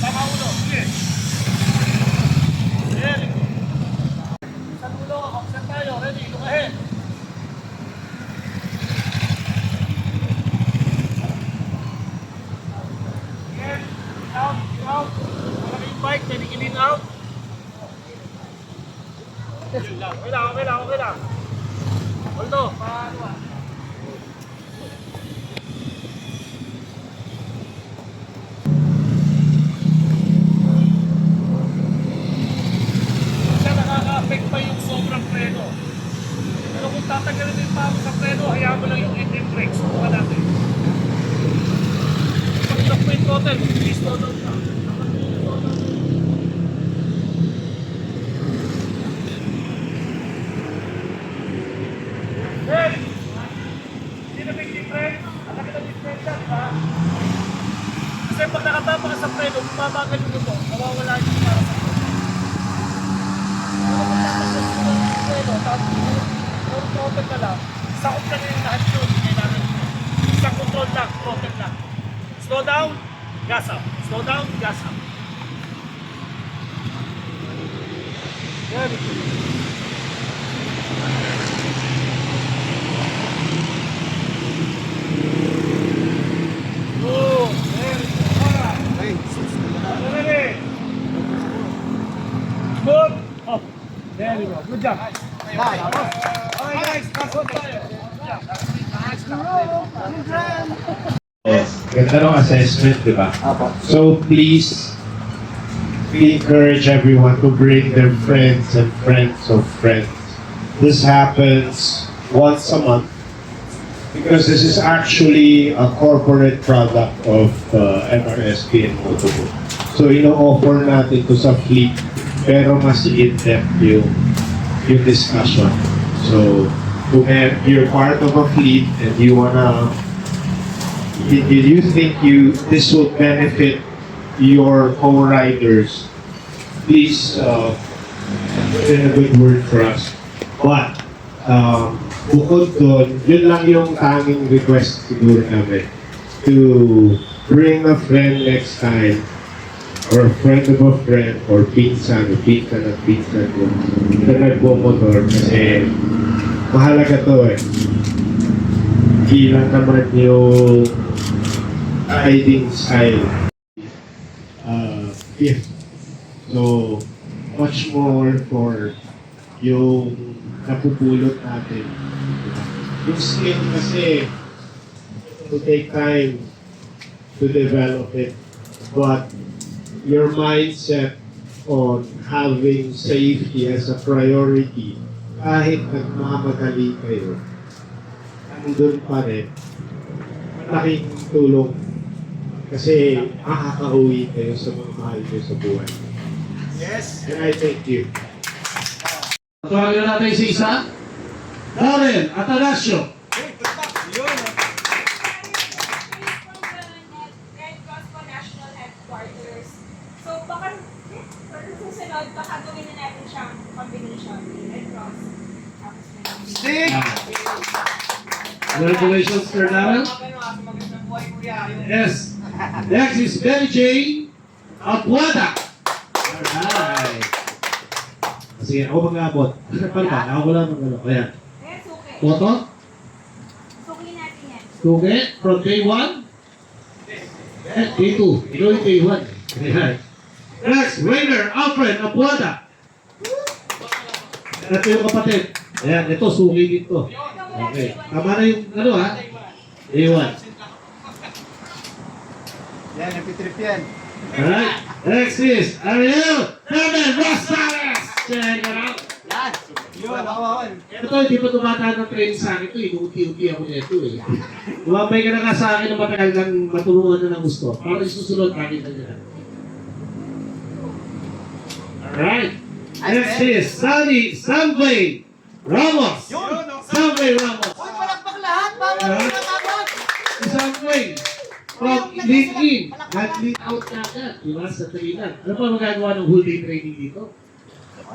Tama ulo. Sige. Ready. Sa ulo, offset tayo. Ready. Look ahead. Out. Malaki yung bike, pwede i-lean out. Okay lang. Hold on. Paano ba? Kasi nakaka-affect pa yung sobrang preno. Pero kung tatagalin mo yung pamo sa preno, hayaan mo lang yung engine brake. Subukan natin. Pag lock mo yung throttle, slow down ka. Hey! Hindi na may difference. Ang laki ng difference yan, ha? Kasi pag nakatapa ka sa preno, bumabagal yung ito. Nawawala yung para sa preno. Pero kung tatagal mo yung preno, tapos yung throttle ka lang, sakot ka na yung lahat yun. Kailangan isang control lang, throttle lang. Slow down, gas up. Slow down, gas up. Very good. Ready? Good. Oh, there you go. Good job. Okay guys, pasok tayo. Ganda ng assessment, di ba? Apo. So please, we encourage everyone to bring their friends and friends of friends. This happens once a month because this is actually a corporate product of MRSP and Motobo. So ino-offer natin to sa fleet pero mas in-depth yung discussion. So kung you're part of a fleet and you think this will benefit your co-riders, please put in a good word for us. But bukod doon, yun lang yung tanging request siguro namin, to bring a friend next time, or a friend of a friend, or pinsan at pinsan mo na nagbomotor, kasi mahalaga to eh. Ilan naman yung riding style. Yeah. So, much more for yung napupulot natin. Yung skill kasi to take time to develop it, but your mindset on having safety as a priority, kahit nagmamadali kayo, nandun pa rin, malaking tulong kasi makakauwi kayo sa mga mahal nyo sa buhay. Yes! And I thank you. Tawagin na natin si isa. Darren Atanasio. Red Cross po National Headquarters. So baka, susunod, baka gawin na natin siyang combination. Red Cross. Tapos may Congratulations, Sir Darren. Yes. Next is Mary Jane Apuada. Alright. Sige, ako mag-aabot. Paano ba? Ako lang mag-ano. Ayan. Ayan, suki. Photo? Suki natin yan. Suki? From day 1? Day 2. Ikaw yung day 1. Ayan. Next, Rainer Alfred Apuada. Ito yung kapatid. Ayan, ito, suki dito. Okay. Tama na yung, ano ha? Day 1. Yan, MP3 yan. Alright. Next is Ariel Herman Rosales. Check it out. Yan. Yun, ako. Ito, hindi pa tumata ng training sa akin ito. Inuuti-uti ako nito eh. Lumabay ka na nga sa akin ng matagal ng matulungan na ng gusto. Para isusunod, nakita niya. Alright. Next is Samway Ramos. Samway Ramos. Uy, palakpak lahat. Bawal Ah. na matapos. Samway. From LinkedIn. Nag-lead out na agad. Diba? Sa training. Ano pa magagawa ng whole day training dito?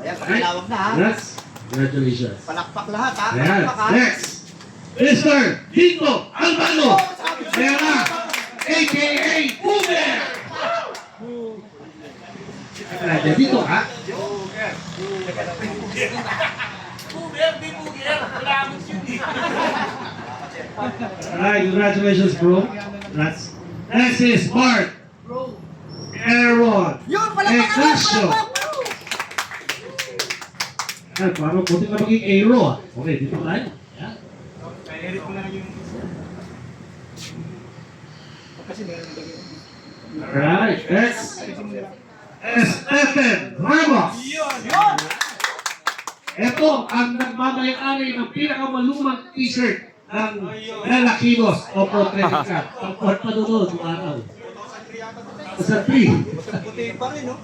Ayan, pakilawag na ha. Congrats. Congratulations. Palakpak lahat ha. Ayan. Palakpak ha. Next. Mr. Tito Albano. Vera. A.K.A. Boomer. Ayan, dito ha. Alright, congratulations bro. Congrats. Next is Mark. Aaron. Yun, palakpak ha. Ignacio. Palakpak. Ay, parang buti na maging aero ah. Okay, dito tayo. Yan. Alright, next. Stephen Ramos. Ito ang nagmamayari ng pinakamalumang t-shirt ng Lalakinos o Pro Training Camp. Ang pagpanunod ng araw. Sa 3. Puti pa rin, no?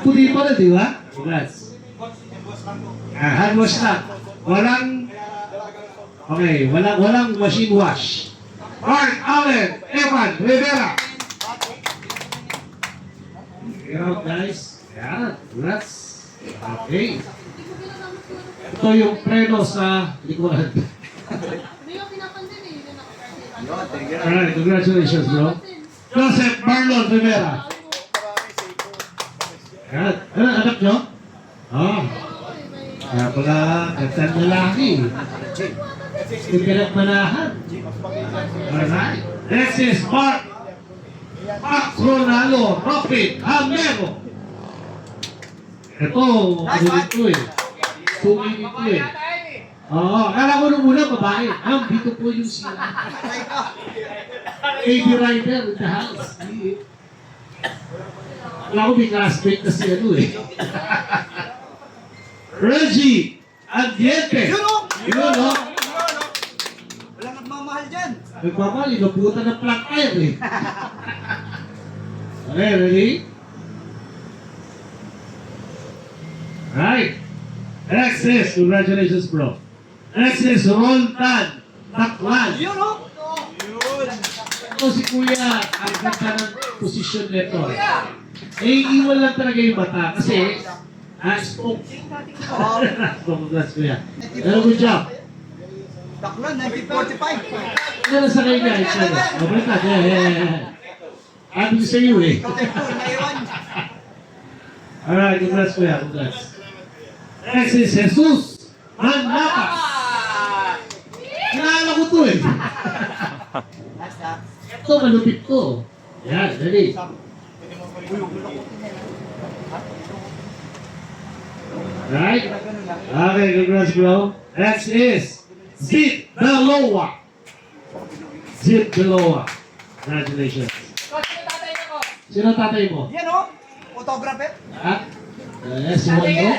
Puti pa rin, di ba? Congrats. Hand wash lang. Walang walang machine wash. Mark Allen Evan Rivera. Get out guys. Yan. Congrats. Okay. Ito yung preno sa likuran. Alright, congratulations bro. Joseph Marlon Rivera. Yan. Ano anak nyo? Oh. Kaya pala, gandang lalaki. Hindi pinagmanahan. Alright. Next is Mark Ronaldo Robin Amero. Ito, ano dito eh. Suki dito eh. Oo, kala ko nung muna babae. Dito po yung sila. AB Rider in the house. Wala ko may classmate na si ano eh. Reggie Andiente. Yun, no? Yun, no? Walang nagmamahal dyan. Nagmamahal, inuputan ng flat tire eh. Okay, ready? Right. Next is, congratulations bro. Next is Roldan Taklan. Yun, no? Ito si Kuya, ang ganda ng posisyon nito. Eh, iwan lang talaga yung mata kasi spoke. Congrats Kuya. Pero good job. Taklan, 1945. Ano sa kayo guys? Mabalik na. Happy to see you eh. Naiwan. Alright, congrats Kuya. Congrats. Next is Jesus Manlapas. Kilala ko to eh. Last ha. Ito, malupit to. Yan, ready. Right? Okay, congrats, bro. Next is Zip Beloa. Zip Beloa. Congratulations. Sino tatay mo? Yan o, photographer. Ha? Si Wando?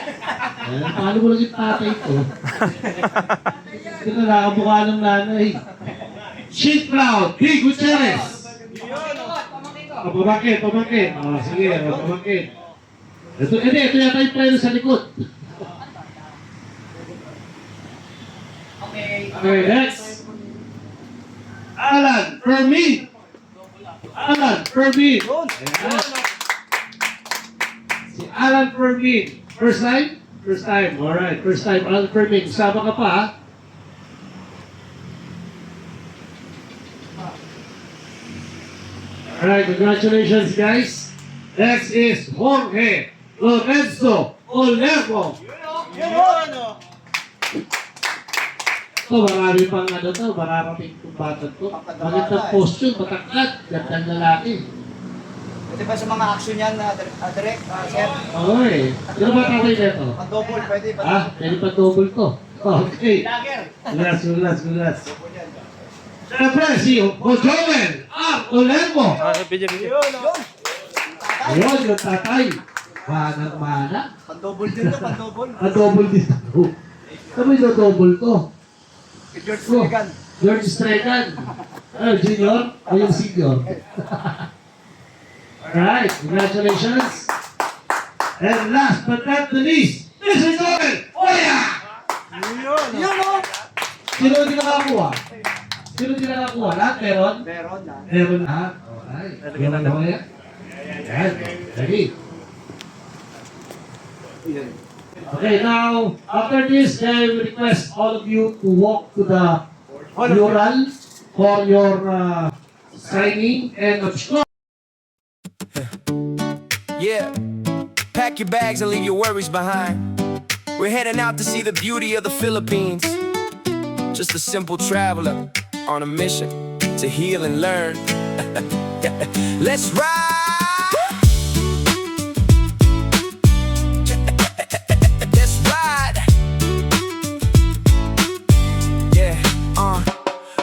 Paano mo lang yung tatay ko? Ito na nakamukha ng nanay. Shit Cloud, Big Gutierrez. Pamangkin. Sige, pamangkin. Ito yata yung preno sa likod. Okay, next. Alan Fermin. Ayan. Si Alan Fermin. First time? First time. Alright, first time. Alan Fermin. Kasama ka pa, ha? Alright, congratulations, guys. Next is Jorge Lorenzo Olevo. Ito, marami pang mararating itong batang to. Magandang posture, matakad, gandang lalaki. Pwede ba sa mga action yan, direct, sir? Okay. Sino ba tatay nito? Pag-double, pwede ba? Pwede pa double to. Okay. Congrats. Siyempre, si Joel R. Olevo. Video. Ayun, yung tatay. Manang-mana. Pag-double din to, pag-double. Double dito. Sabi na double to. George Sullivan. George Stregan. Junior o yung senior? Alright, congratulations. And last but not the least, Mr. Joel Oya! Yan o. Sino hindi nakakuha? Lahat meron? Meron na. Meron lahat. Alright. Oya. Yan. Ready? Okay, now, after this, I will request all of you to walk to the mural for your signing and obscure. Yeah, pack your bags and leave your worries behind. We're heading out to see the beauty of the Philippines. Just a simple traveler on a mission to heal and learn. Let's ride! Let's ride! Yeah,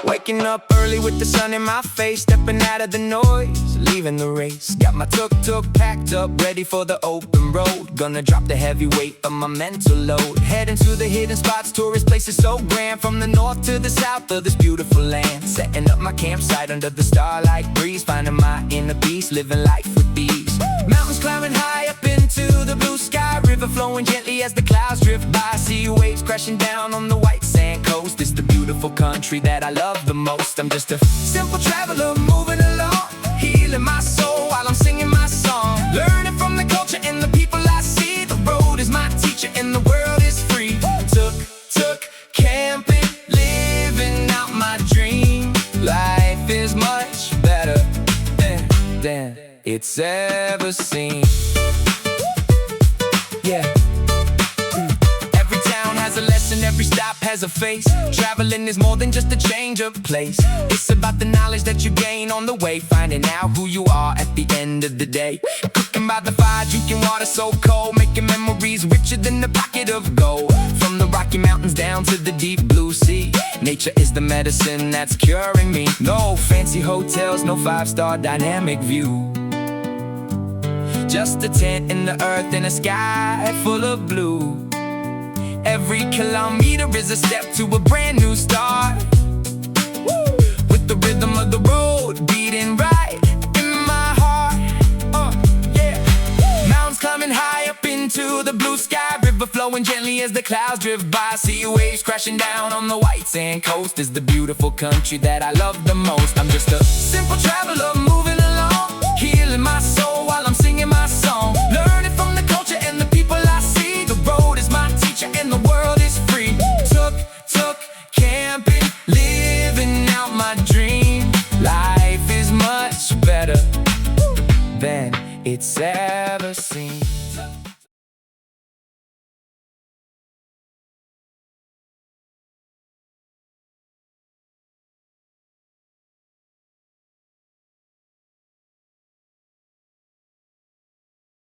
waking up early with the sun in my face, stepping out of the noise, leaving the race. Got my tuk-tuk packed up, ready for the open road. Gonna drop the heavy weight of my mental load. Heading to the hidden spots, tourist places so grand. From the north to the south of this beautiful land. Setting up my campsite under the starlight breeze. Finding my inner peace, living life with ease. Mountains climbing high up into the blue sky. River flowing gently as the clouds drift by. See waves crashing down on the white sand coast. It's the beautiful country that I love the most. I'm just a simple traveler moving along, healing my soul while I'm singing my song. Learning from the culture and the people I see. The road is my teacher and the world is free. Tuk camping, living out my dream. Life is much better than it's ever seen. Yeah. Every town has a lesson, every stop has a face. Traveling is more than just a change of place. It's about the knowledge that you gain on the way, finding out who you are at the end of the day. Cooking by the fire, drinking water so cold, making memories richer than the pocket of gold. From the Rocky Mountains down to the deep blue sea, nature is the medicine that's curing me. No fancy hotels, no five-star dynamic view. Just a tent in the earth and a sky full of blue. Every kilometer is a step to a brand new start. Woo! With the rhythm of the road beating right in my heart. Yeah. Mountains climbing high up into the blue sky. River flowing gently as the clouds drift by. See waves crashing down on the white sand coast. Is the beautiful country that I love the most. I'm just a simple traveler moving along, healing my soul while I'm singing my song.